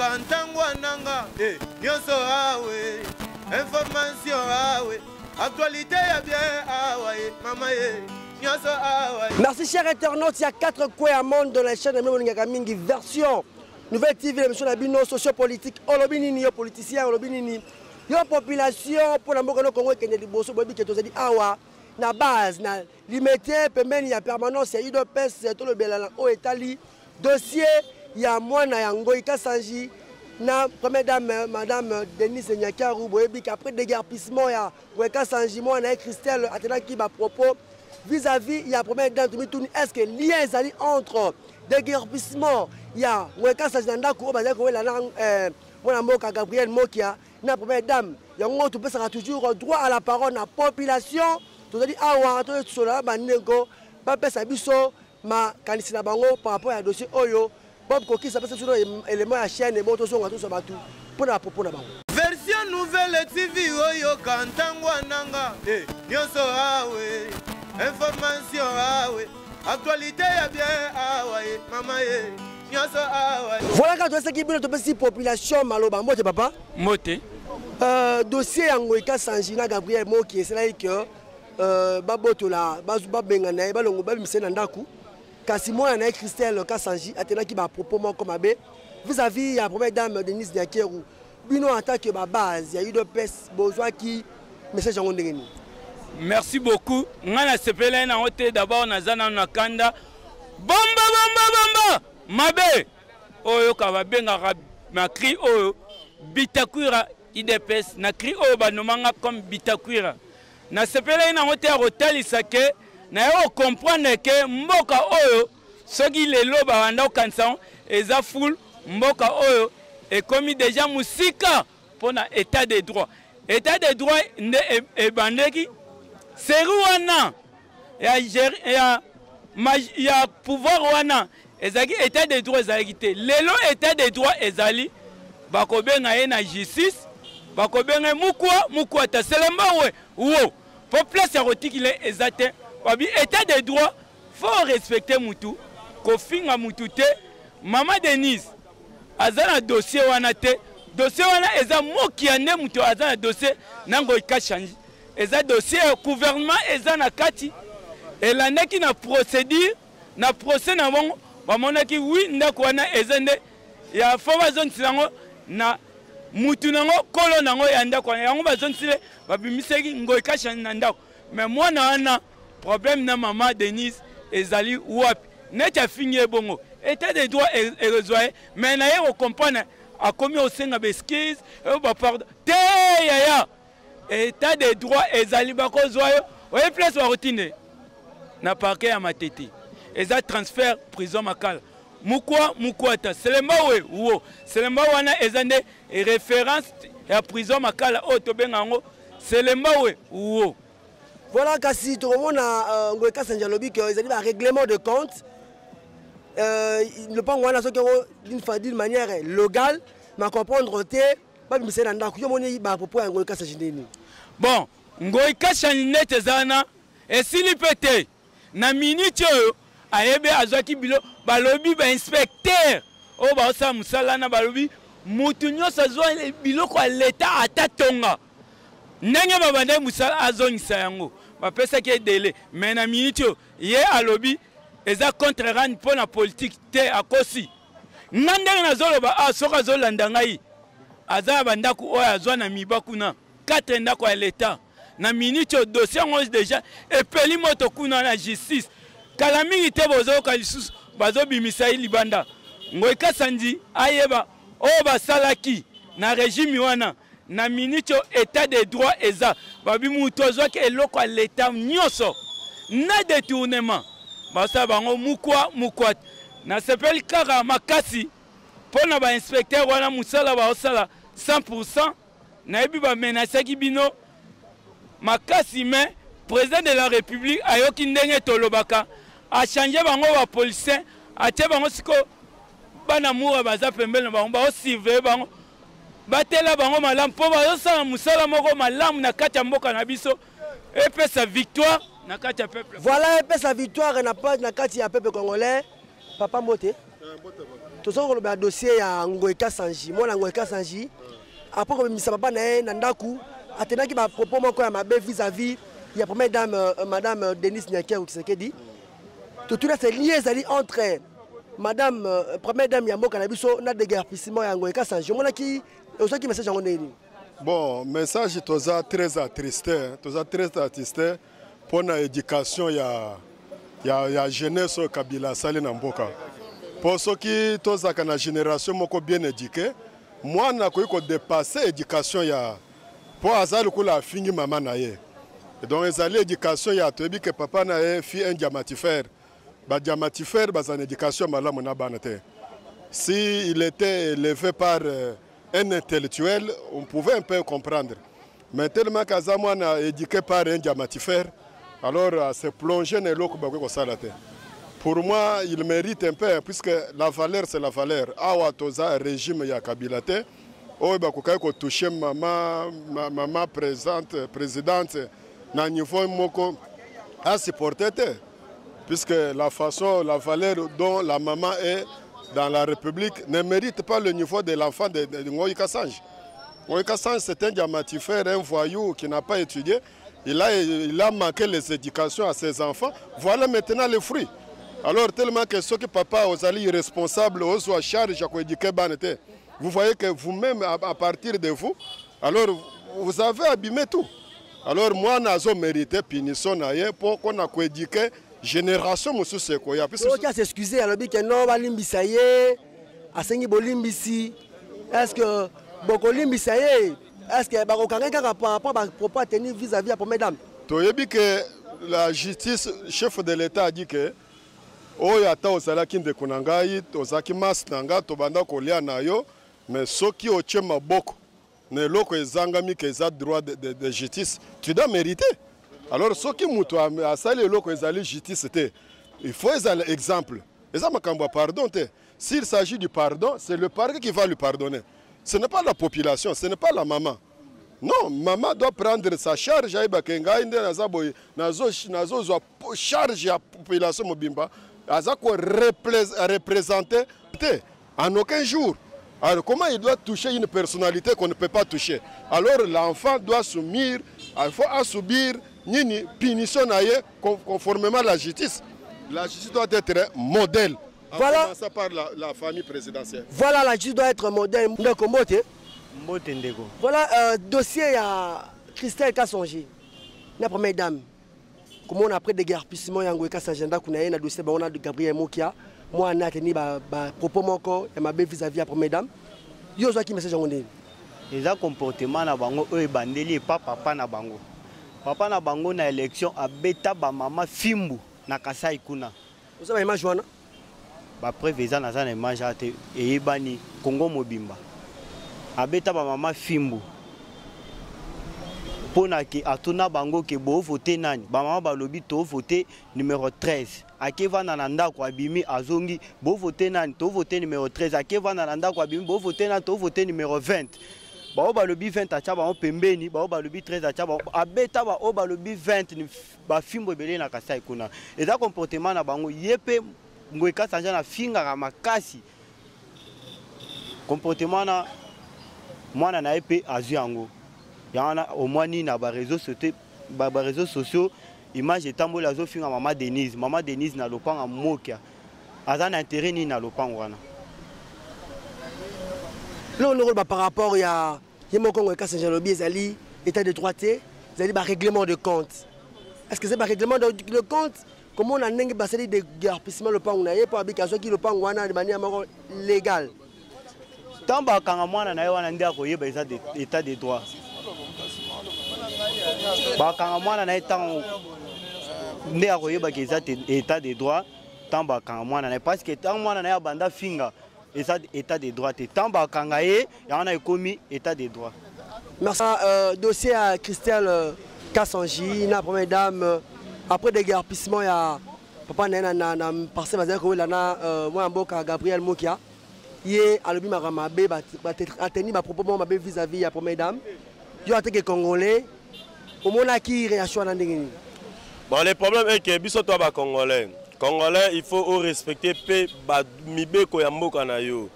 kantangwa nanga nyonso awe information awe actualité ya bien awe mama nyonso awe. Merci chers internautes, il y a 4 coins à monde dans la chaîne de Mélangaka Mingi version Nouvelle TV, l'émission Nabino sociopolitique, olobinini yo politicien, olobinini yo population pour la mboka Congo Kenya liboso bobi ke tozali awa na base na limité pembeni ya permanence ya UDPS to le belala o etali dossier ya mwana ya Ngoi Kasanji na première dame madame Denise Nyakaru bobi qu'après déguerpissement ya Ngoi Kasanji mwana et Christelle atendaki ba propos vis-à-vis ya première dame Tumituni, est-ce que lien ezali entre déguerpissement ya Ngoi Kasanji na ndako bazali ko la mwana mboka Gabriel Mokia na première dame yango tu peux toujours droit à la parole na population tozali awa to sola baneko ba pesa biso ma kanisi na bango par rapport à dossier oyo Bob Koki ça pesa sur élément ya chaîne bon to songa to so batu pour na propos na bango version nouvelle TV oyo kantangwa nanga nyonso awe information awe actualité ya bien awe mama nyonso awe. Voilà quand tu sais qui bien to pesa population maloba mbote papa moté dossier ya Ngoi Kasanji na Gabriel Moki c'est là que babotola babengana balongo babimise na ndaku kasi mwana na Christelle Kasanji atenaki ba propos moko mabe vis-à-vis ya première dame Denise Nyakaru bino attaque ba base ya UDPS besoin qui message yango ndengeni. Merci beaucoup ngana sepela na hote d'abord na zana na kanda bomba mabe oyo ka babenga ma cri oyo Bitakwira UDPS na cri oyo banomanga comme Bitakwira na sepela ina ngote ya kotalisa ke na yo comprendre ke mboka oyo soki lelo bawanda okanisa eza full mboka oyo ekomi déjà musika pona état de droit nde ebandeki seri wana ya pouvoir wana ezalaki état de droit ezalaki te lelo état de droit ezali bakobenga ye na justice bakobenga mukwa ta selemba wo pour place ya kotikile ezate babi état de droit faut respecter mutu kofinga mutu te mama Denise azana dossier wana te dossier wana eza mokia nde mutu azana dossier nango ikashanji eza dossier gouvernement eza na kati elandaki na procédure na procès na bongo bamonaki oui ndako wana eza nde ya fo bazontisango na mutu nango kolo nango ya ndako yango bazontile babimiseki Ngoi Kasanji na ndako mais mwana wana problème na mama Denise ezali wapi neti afingi bongo état de droit erezoye mais na ye comprendre akomi osenga beskise ba pardon te yaya état de droit ezali bakozwa yo oye place bakotinde na parquet ya Matete eza transfert prison Makala mukwa ta selemba wo selemba wana eza nde référence ya prison Makala oyo tobenga yango selemba wo. Voilà kasi to mona Ngoi Kasanji lobi que ils arrivent à règlement de compte le pan wana so que d'une manière légale mais comprendre te pas bimise na ndako yo moni ba propos ya Ngoi Kasanji ndeni bon Ngoi Kasanji nete zana esili pete na minute oyo ayebe azwaki bilo balobi ba inspecteur o ba osa musala na balobi mutu nyonso azwa biloko ya leta atatonga ndenge babande musala azongisa yango bapesaki délai mais na minute ye alobi eza contre rang pour la politique te akosi nga ndenge nazoloba soki azolanda ngai aza bandako oyo azwa na mibakuna 4 ndako ya leta na minute dossier yango déjà epeli moto kuna na justice kala mingi te bozoyoka lisusu bazobimisa ye libanda Ngoi Kasanji ayeba oyo basalaki na régime wana na minute état de droit eza babi mutu azwaki eloko ya leta nyonso na détournement basala bango mukwa na sepeli kaka makasi mpona bainspecteur wana mosala baosala 100% nayebi bamenasaki bino makasi mais président de la république ayoki ndenge tolobaka achange bango bapoliticien atie bango siko bana mura baza pembeni na bango baosurveille bango batela bango malamu mpo bazosala mosala moko malamu na kati ya mboka na biso epesa victoire na kati ya peuple. Voilà epesa victoire na kati ya peuple congolais papa Mote Tout ça, le dossier à Ngoïka Sanji. Moi, Ngoïka Sanji, après que je papa na Nandaku, attendant qu'il m'a proposé encore ma belle vis-à-vis, il y a première dame, Madame Denise Nyaker, qui s'est dit. Tout là, c'est lié entre Madame, première dame Yambo Canabiso, n'a de guerre, puis Simon Ngoïka Sanji. Moi, qui est qui message en bon, message très attristé. Très attristé pour l'éducation, il y a jeunesse au Kabila, Sali Namboka. Pour ceux qui sont la génération bien éduquée, moi, je suis dépassé l'éducation. Pour hasard, je suis fini maman. Donc, l'éducation, il y a que papa n'a fait un diamatifère. Le diamatifère, c'est une éducation. S'il était élevé par un intellectuel, on pouvait un peu comprendre. Mais tellement que moi, on éduqué par un diamatifère, alors c'est plongé dans l'eau. Pour moi, il mérite un peu, puisque la valeur, c'est la valeur. Awa toza régime ya kabilate, oh bah ko toucher maman présidente na niveau moko à supporter, puisque la façon, la valeur dont la maman est dans la République ne mérite pas le niveau de l'enfant de Ngoïka Sanji. Ngoïka Sanji, c'est un diamatifère, un voyou qui n'a pas étudié. Il a manqué les éducations à ses enfants. Voilà maintenant les fruits. Alors tellement que ceux que papa aux alliés responsables aux à charge à éduquer banete. Vous voyez que vous-même à partir de vous, alors vous avez abîmé tout. Alors moi nazo mérité punition naie pour qu'on a éduqué génération monsieur Sekoya. Puisque qui a s'excuser alors que non balimbisaye asengi bolimbisi. Est-ce que boko limbisaye est-ce que bako kanga par rapport à propos tenir vis-à-vis à première dame. Toyebi que la justice chef de l'État a dit que oyo ata ozalaki ndeko na ngai tozalaki masi na ngai tobanda kolia na yo mais soki otie maboko na eloko ezangami ke eza droit de justice tu dois mériter. Alors soki moto asali eloko ezali justice te il faut ezala exemple eza makambo ya pardon te. S'il s'agit du pardon, c'est le parquet qui va lui pardonner. Ce n'est pas la population, ce n'est pas la maman. Non, maman doit prendre sa charge ayiba ke ngai nde naza boye nazo charge ya population mobimba. Azako représenter en aucun jour. Alors comment il doit toucher une personnalité qu'on ne peut pas toucher? Alors l'enfant doit subir, il faut subir une punition conformément à la justice. La justice doit être modèle. Voilà. Ça par la famille présidentielle. Voilà, la justice doit être modèle. Voilà, dossier à Christelle Kassonji, la première dame. Comment on a pris des guerpissements et Ngoïka Sanjenda qu'on a un dossier de Gabriel Mokia. Moi, on a tenu propos mon et ma belle vis-à-vis à première dame. Yo qui message on dit. Les comportements na bango eux bandeli pas papa na bango. Papa na bango na élection a beta ba maman Fimbu na Kasai kuna. Vous savez image wana? Ba préveza na za na image ate e bani Congo mobimba. A beta ba maman Fimbu. Pona ki atuna bango ke bo voter nani ba mama balobi to voter numéro 13 akeva na nanda kwa bimi azongi bo voter nani to voter numéro 13 akeva na nanda kwa bimi bo voter na to voter numéro 20 ba balobi 20 acha ba pembeni ba balobi 13 acha ba abeta ba balobi 20 ni ba Fimbo belé na Kasai kuna eza comportement na bango yepe Ngoïka Sanji na finga ka makasi comportement na mwana na yepe azu yango. Il y a au moins na réseaux sociaux image etambola zo finga maman Denise na lopanga mokia azana intérêt ni na lopanga wana là par rapport ya moko Ngoïka Sanji lobi ezali état de droité ezali ba règlement de compte. Est-ce que c'est ba règlement de compte comment on a ndenge basali de garpissement lopanga na ye pour habitation qui lopanga wana de manière légale tamba kanga mwana na ye wana ndia ko yeba état de droit. Bakanga mwana na etango nde akoyeba ke eza état de droit tant bakanga mwana na parce que tant mwana na ya banda finga eza état de droit te tant bakanga ye ya na ekomi état de droit. Merci. Dossier à Christelle Kassonji na première dame après des guerpissements ya papa na parce bazali ko la na moi mboka Gabriel Mokia ye alobi marama be ba ateni ba propos ma be vis-à-vis ya première dame yo ateke congolais. Bon, le problème est que biso to ba congolais Congolais, il faut respecter pe mibeko ya mboka na yo.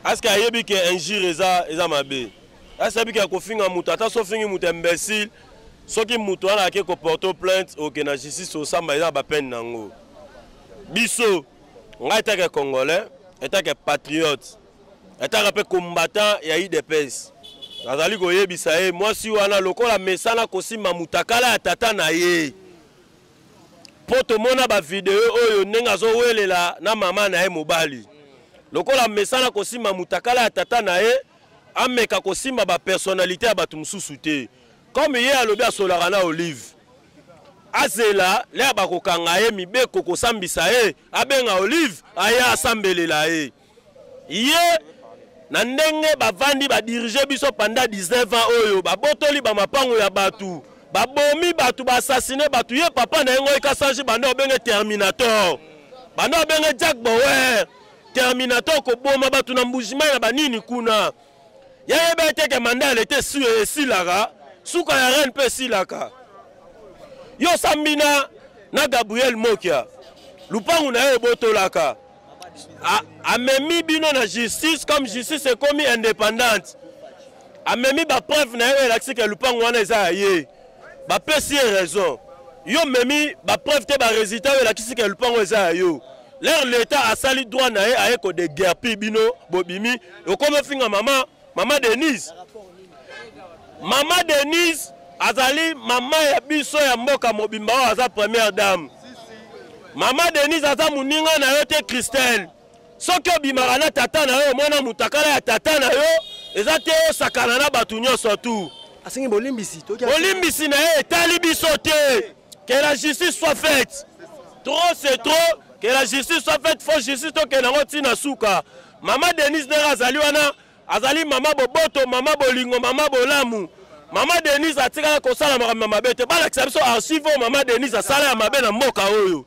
Est-ce que ayebi ke injure eza mabe? Est-ce que ko finga mutu ata so fingi mutu imbécile, soki mutu ana ke ko porter plainte au na justice au samba eza ba peine nango. Biso, nga etake Congolais, etake patriote, etake pe combattant ya IDPS. Azali ko yebisa ye, moi si wana lokola mesana kosimba mutakala ya tata na ye. Poto mona ba video oyo nenga zo welela na mama na ye mobali. Lokola mesana kosimba mutakala ya tata na ye, ameka kosimba ba personnalité ya batu mususu te. Comme ye alobi asolaka na Olive. Azela le ba kokanga ye mibeko kosambisa ye, abenga Olive aya asambelela ye. Ye na ndenge bavandi ba diriger biso pendant 19 ans oyo ba botoli ba mapango ya batu. Babomi batu ba assassiner batu ye papa na ngo ekasanji banda obenge Terminator. Banda obenge Jack Bauer. Terminator ko boma batu na mbujima na banini kuna. Ya yebe teke mandale était silaka, suka ya ren pe silaka. Yo sambina na Gabriel Mokia. Lupangu na ye botolaka. Amemi bino na justice comme justice est commis indépendante. Amemi ba preuve na ye laksi ke lupangu wana eza ye. Ba pesi raison. Yo memi ba preuve te ba résultat la kisi ke lupango eza yo. L'air l'état a sali droit na ye a ko de guerre pi bino bobimi. Yo comme finga mama Denise. Mama Denise azali mama ya biso ya mboka mobimba o aza première dame. Mama Denise aza muninga na yo te Christelle. Soki obimaka na tata na yo mwana mutakala ya tata na yo eza te o sakana na batu nyonso tu. Asengi bolimbisi Bolimbisi na ye etali biso te. Que la justice soit faite. Trop c'est trop. Que la justice soit faite. Faut justice to ke nango tina suka. Mama Denise nera azali wana. Azali mama boboto, mama bolingo, mama bolamu. Mama Denise atika kosala makambo mabe te. Bala kisabiso archive mama Denise asala ya mabe na mboka oyo.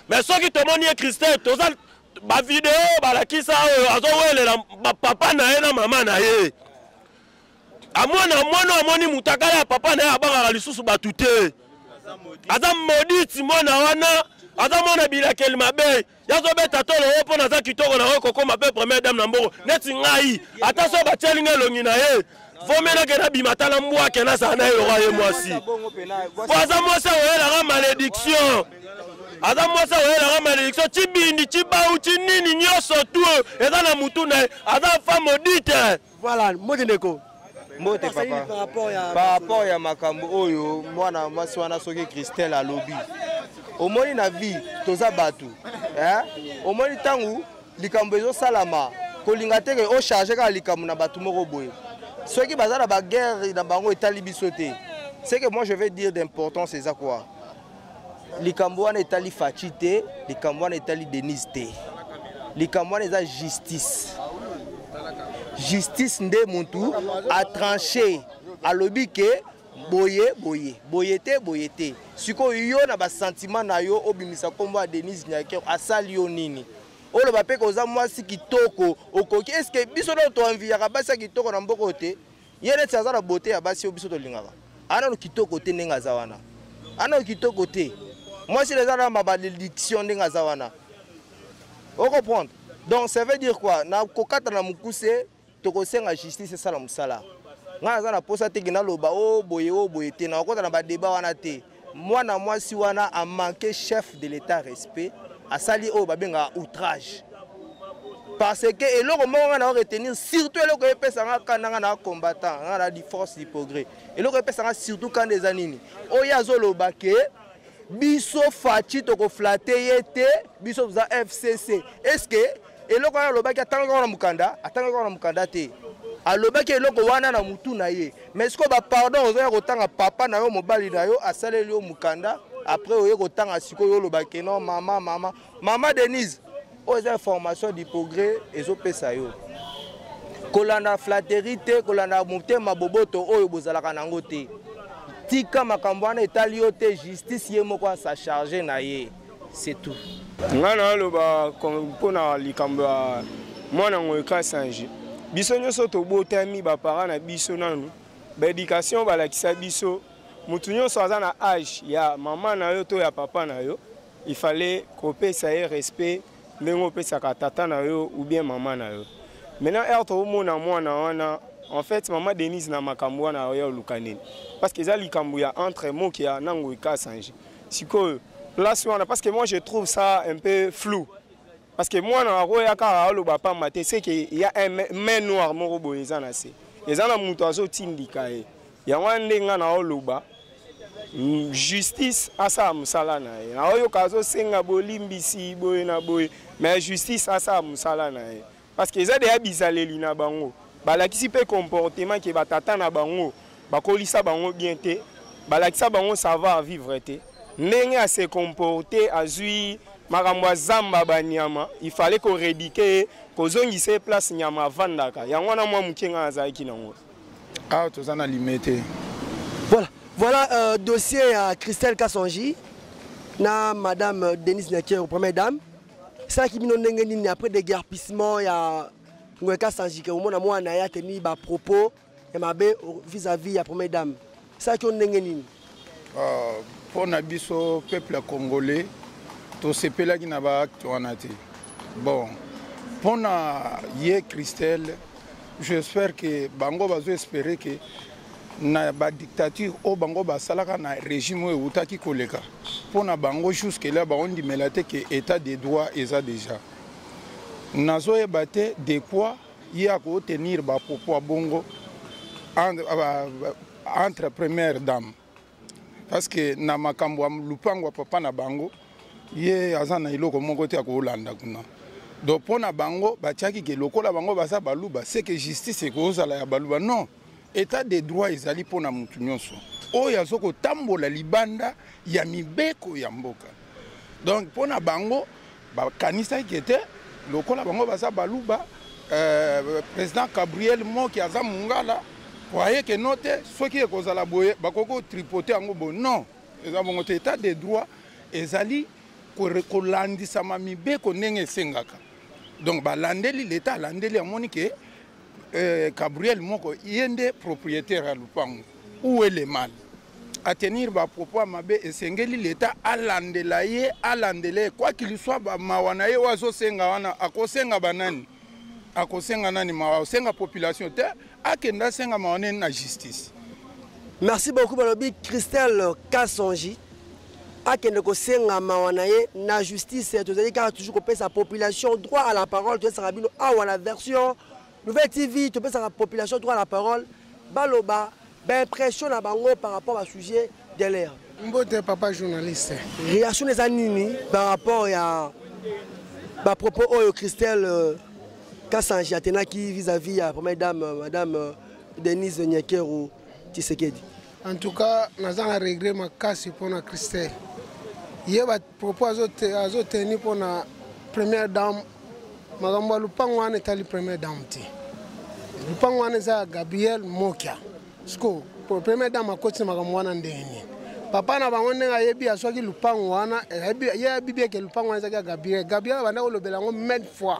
Mais soki tomoni ye Christelle tozal ba video balakisa oyo azowelela papa na ye na mama na ye. Amona amoni mutakala ya papa na ye abanga lisusu batu te. Aza maudit mona wana, aza mona bilakeli mabe. Yazo beta tolo opo na za kitoko na oko koma pe première dame na mboko. Neti ngai, ata so ba telinga longi na ye. Vomena ke na bimata na mbwa ke na sana ye roi ye mwasi. Po aza mwasa oyela ga malédiction. Aza mwasa oyela ga malédiction chibindi chibau chinini nyoso tu. Eza na mutu na aza femme maudite. Voilà, Modineko. Mbote papa par rapport ya makambo oyo mwana mwasi wana soki Christelle alobi omoni na vie toza batu omoni tangu likambo ezo salama kolinga teke o charger ka likambo na batu moko boye soki bazala ba guerre na bango etali biso te c'est que moi je vais dire d'importance c'est ça quoi likambo wana etali fachi te likambo wana etali Denise te likambo wana eza justice. Justice nde muntu a tranché a lobi ke boye te siko yo na ba sentiment na yo obimisa kombo a Denise Nyakero asali yo nini olo ba pe koza mwasi kitoko okoki est-ce que biso do to envia ka basi kitoko na mboko te yene tsaza na beauté ya basi biso to lingaka ana no kitoko te nenga za wana ana kitoko te mwasi les ana ma malédiction nenga za wana on comprend donc ça veut dire quoi na kokata na mukuse tokosenga justice sala musala nga za na posa te kina loba o boye te na kota na ba débat wana te mwana mwasi wana a manqué chef de l'état respect asali o babenga outrage parce que eloko moko na retenir surtout eloko epesa nga kananga na combattant nga na di force du progrès eloko epesa nga surtout quand des anini o yazo loba ke biso fachi toko flatter yete biso za FCC est-ce que eloko wana lobaki atanga na mukanda te alobaki eloko wana na mutu na ye mais siko ba pardon ozoya kotanga papa na yo mobali na yo asaleli yo mukanda après oye kotanga siko yo lobaki non mama Denise oza information du progrès ezopesa yo kolanda flatterie te kolanda motema boboto oyo bozalaka nango te tika makambo wana etali yo te justice ye moko sa charger na ye c'est tout. Ngana loba pona likambo mwana ngoyeka sanji biso nyonso tobotami ba parents na biso nanu ba éducation balakisa biso mutu nyonso aza na âge ya mama na yo to ya papa na yo il fallait kopesa ye respect ndenge opesaka tata na yo ou bien maman na yo. Maintenant er to mona mwana wana en fait maman Denise na makambo wana yo lukanini parce que ça likambo ya entre mots qui a nango ikasanji siko place wana parce que moi je trouve ça un peu flou parce que moi na roya ka lo ba pa maté c'est que il y a un main noir moko boyeza na se ezana muto azo tindika e ya wande nga na oloba justice asa musala na ye na oyo kazo senga bolimbisi boye na boye mais justice asa musala na ye parce que ezade ya bizaleli na bango balakisi pe comportement ke batata na bango bakolisa bango bien te balakisa bango savoir vivre te ndenge a se comporter azui makambo zamba banyama il fallait ko rédiquer ko zongise place nyama vandaka yango na mwa mukenga azaki nango ah tozana limité. Voilà dossier à Christelle Kasonji na madame Denise Nyakeru première dame ça qui mino ndenge nini après déguerpissement ya Ngweka Sanjike au mona mwana ya teni ba propos ya mabe vis-à-vis ya première dame ça qui ndenge nini pour na biso peuple congolais to sepela ki na ba acte wana te bon pour na ye Christelle j'espère que bango bazo espérer que na ba dictature o bango ba salaka na régime o utaki koleka pour na bango jusque là ba on dit melate que état de droit eza déjà nazo ebate de quoi il y a ko tenir ba popo bongo entre première dame parce que na makambo am lupango papa na bango ye azana iloko moko te ko landa kuna donc pona bango ba tiaki ke lokola bango basa baluba c'est que justice ko zala ya baluba non état de droit ezali pona mutu nyonso oyo azoko tambola libanda ya mibeko ya mboka donc pona bango ba kanisa kete lokola bango basa baluba président Gabriel Moki aza mungala croyez que note soki ekozala boye bakoko tripoter yango bo non eza bongo te état de droit ezali kolandisa mibeko ndenge esengaka donc balandeli l'état landeli amoni ke Gabriel Moko yende propriétaire à lupango où est le mal à tenir ba propos mabe esengeli l'état alandela ye alandele quoi qu'il soit ba mawana ye wazo senga wana akosenga banani akosenga nani mawa senga population te akenda senga mawana na justice. Merci beaucoup balobi Christelle Kasonji akende ko senga mawana ye na justice tozali ka toujours ko pesa population droit à la parole to sarabino awa la version Nouvelle TV, tu peux sa population droit à la parole. Baloba, ben pression à bango par rapport au sujet de l'air. Mbote papa journaliste. Réaction des animés par rapport à propos de Christelle Kassanji Atena qui vis-à-vis la première dame, madame Denise Nyakeru Tshisekedi. En tout cas, nous avons regret ma casse pour la Christelle. Il y a des propos à tenir pour la première dame. Magambo lupango wana etali première dame te lupango wana eza Gabriel Mokia sko pour première dame akoti magambo wana ndeni papa na bango ndenga yebi aswaki lupango wana ye bibi ke lupango wana eza Gabriel banda kolobela ngo mille fois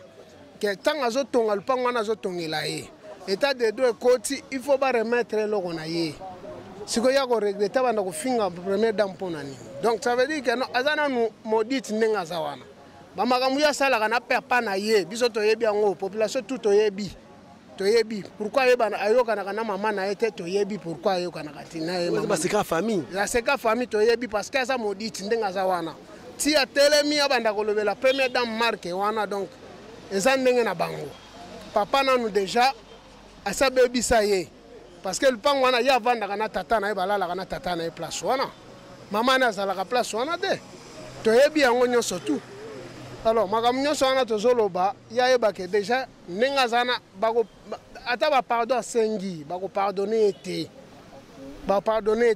que tant azotonga lupango wana azotongela ye état de droit koti il faut ba remettre loko na ye siko ya ko regretter banda kofinga première dame pona nini donc ça veut dire que no azana no maudit ndenga za wana bamakambu ya sala kana papa na ye biso toyebi yango population tout toyebi pourquoi yeba ayoka na kana mama na ete toyebi pourquoi ayoka na katina ye mama c'est ka famille la seka famille toyebi parce que ça maudit ndenga za wana ti ya telemi abanda kolobela première dame marque wana donc eza ndenge na bango papa na nous déjà asa bebi sa ye parce que le pango wana ya vanda kana tata na ye balala kana tata na ye place wana mama na sala ka place wana de toyebi yango nyonso tout. Alors, makambo nyonso wana tozoloba ya yeba ke déjà ndenge azana bako ata ba pardon sengi bako pardonner ete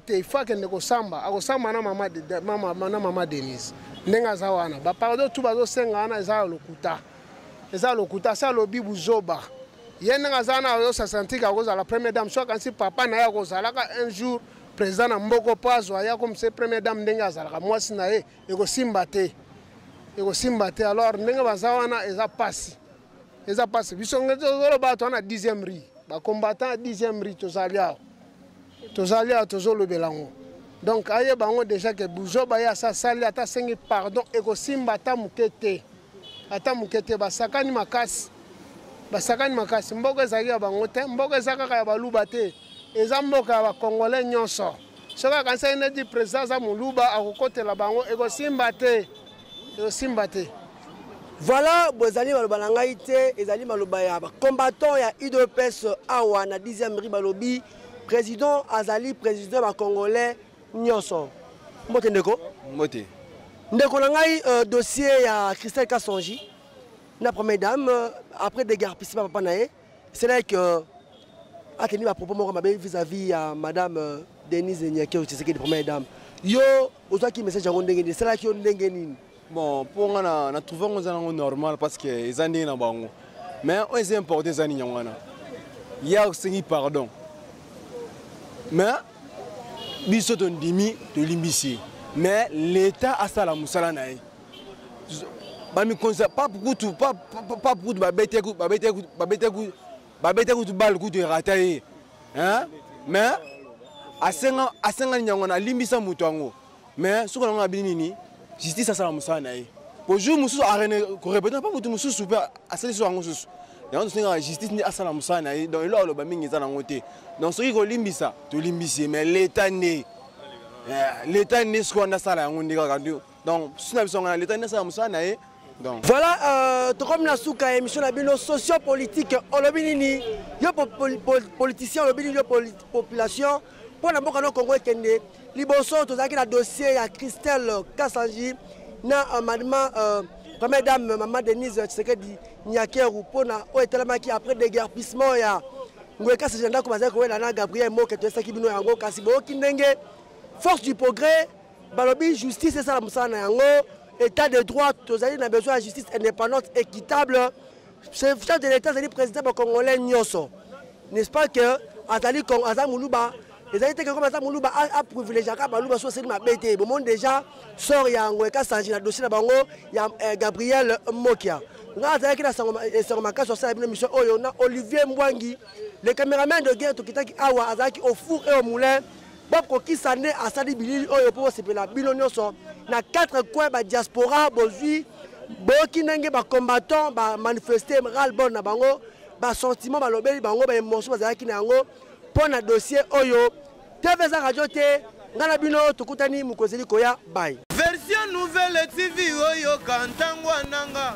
il faut que ndeko samba akosamba na mama Denise ndenge aza wana ba pardon tout bazo senga wana eza lokuta ça lobi buzoba ye ndenge azana yo sa sentika koza la première dame soit quand si papa na ya kozalaka un jour président na mboko pazo ya comme c'est première dame ndenge azalaka mwasi na ye ekosimba te alors ndenge bazawana eza pasi biso ngezolo bato na 10e ri ba combattant 10e ri tozali tozolo belango donc aye bango déjà que buzoba ya sa sali ata sengi pardon ekosimba ata mukete basakani makasi mboka ezalaki ya bango te mboka eza kaka ya baluba te eza mboka ya bakongolais nyonso soki akanisa ye neti président aza moluba akokotela bango ekosimba te Voilà, bozali maloba na ngai te ezali maloba ya combattant ya UDPS awa na 10e ri balobi président azali président ba congolais nyonso. Mbote ndeko? Mbote. Ndeko na ngai dossier ya Christelle Kasonji na première dame après des guerres pisi papa na ye. C'est là que a tenu ba propos moko mabe vis-à-vis ya madame Denise Nyakeo Tshisekedi première dame. Yo ozaki message yango ndenge c'est là que yo ndenge nini? Bon, pour moi, on a trouvé que c'est normal parce que les années sont bonnes. Mais c'est important les années. Il y a aussi pardon. Mais ils sont dimi de l'imbici. Mais l'État a ça la moussala naï. Pas beaucoup de babete bal coup de rataye. Hein? Mais à 5 ans on a limbisa mutango. Mais ce qu'on a binini justice à ça musana pour jour musu arene ko répéter pas mutu musu super asali so angosu donc c'est la justice ni asala musana donc là le ba mingi za na ngote donc ce qui ko limbisa to limbisi mais l'état né ce qu'on a ça la ngondi ka donc sina biso ngana l'état né ça musana donc voilà to comme na suka émission na bino socio-politique olobinini yo politicien olobinini yo population pour na mboka no Congo kende liboso tozaki na dossier ya Christelle Kasonji na madame première dame maman Denise Tshisekedi Nyakeru pona o etelamaki après déguerpissement ya ngweka sejanda ko bazaki ko na Gabriel Moke to esaki bino yango kasi bo kindenge force du progrès balobi justice ça la musana yango état de droit tozali na besoin de justice indépendante équitable chef de l'état zali président congolais nyoso n'est-ce pas que azali Muluba les aïtés comme ça Muluba a privilégié car Muluba soit c'est ma bête bon monde déjà sort ya ngweka sanji na dossier na bango ya Gabriel Mokia nga azaki na sangomaka sur ça mission oyo na Olivier Mbwangi le caméraman de guerre to kitaki awa azaki au four et au moulin Bob Kokisane asali bilili oyo po sepela bino nyonso na 4 coins ba diaspora bozui boki ndenge ba combattant ba manifester ral bon na bango ba sentiment ba lobeli bango ba émotion bazaki na yango pour na dossier oyo TV za radio te ngana bino tukutani mukozeli koya bye version nouvelle TV oyo kantangwa nanga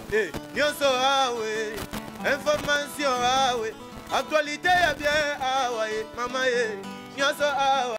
nyonso awe information awe actualité ya bien awe mama nyonso awe